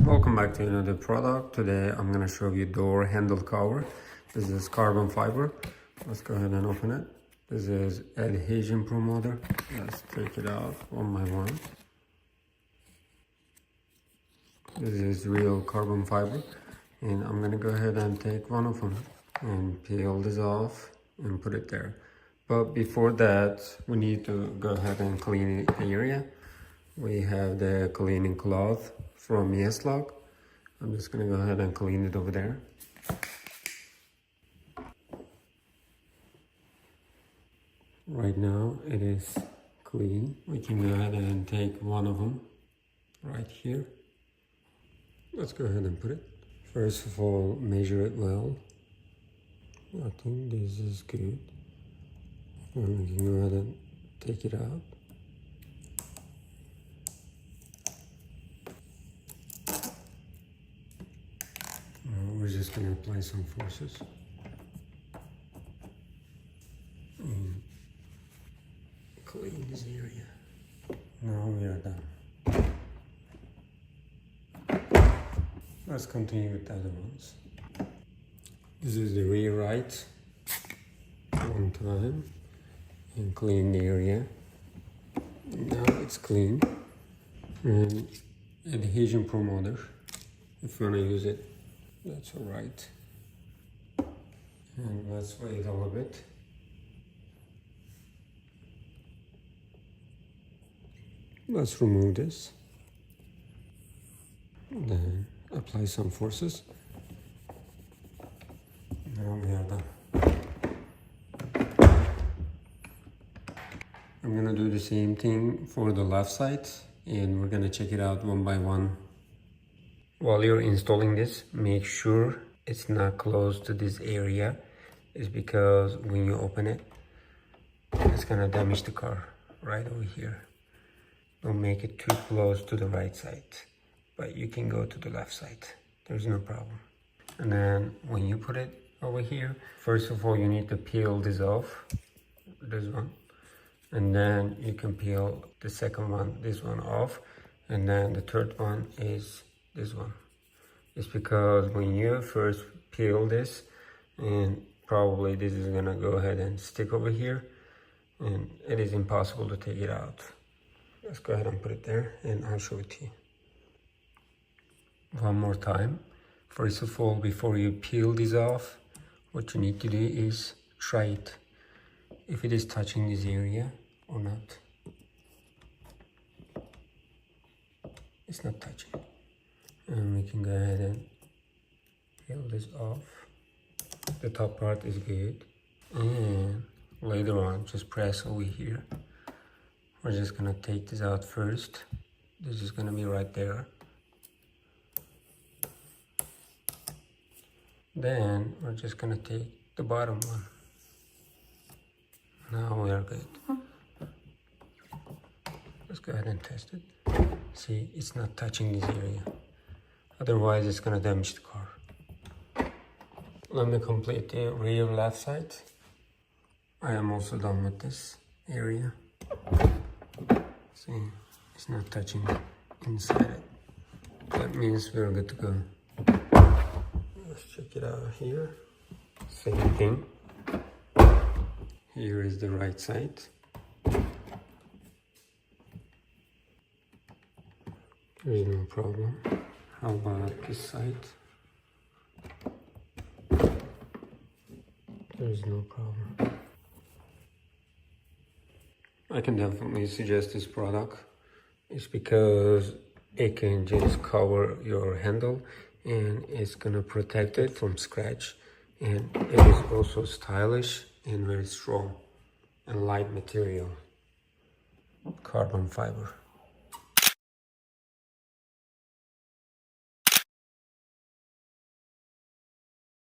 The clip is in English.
Welcome back to another product. Today I'm going to show you door handle cover. This is carbon fiber. Let's go ahead and open it. This is adhesion promoter. Let's take it out one by one. This is real carbon fiber, and I'm going to go ahead and take one of them and peel this off and put it there. But before that, we need to go ahead and clean the area. We have the cleaning cloth from Yeslog. I'm just going to go ahead and clean it over there. Right now it is clean. We can go ahead and take one of them right here. Let's go ahead and put it. First of all, measure it well. I think this is good. And we can go ahead and take it out. We're just going to apply some forces. And clean this area. Now we are done. Let's continue with the other ones. This is the rear right. One time. And clean the area. Now it's clean. And adhesion promoter. If you want to use it, that's alright. And let's wait a little bit. Let's remove this. Then apply some forces. Now we are done. I'm gonna do the same thing for the left side, and we're gonna check it out one by one. While you're installing this, make sure it's not close to this area. It's because when you open it, it's gonna damage the car right over here. Don't make it too close to the right side, but you can go to the left side. There's no problem. And then when you put it over here, first of all, you need to peel this off, this one. And then you can peel the second one, this one off. And then the third one is this one. It's because when you first peel this, and probably this is gonna go ahead and stick over here, and it is impossible to take it out. Let's go ahead and put it there, and I'll show it to you. One more time. First of all, before you peel this off, what you need to do is try it. If it is touching this area or not. It's not touching. And we can go ahead and peel this off. The top part is good. And later on, just press over here. We're just gonna take this out first. This is gonna be right there. Then we're just gonna take the bottom one. Now we are good. Let's go ahead and test it. See, it's not touching this area. Otherwise, it's gonna damage the car. Let me complete the rear left side. I am also done with this area. See, it's not touching inside it. That means we're good to go. Let's check it out here. Same thing. Here is the right side. There is no problem. How about this side? There is no problem. I can definitely suggest this product. It's because it can just cover your handle and it's gonna protect it from scratch, and it is also stylish and very strong and light material, carbon fiber.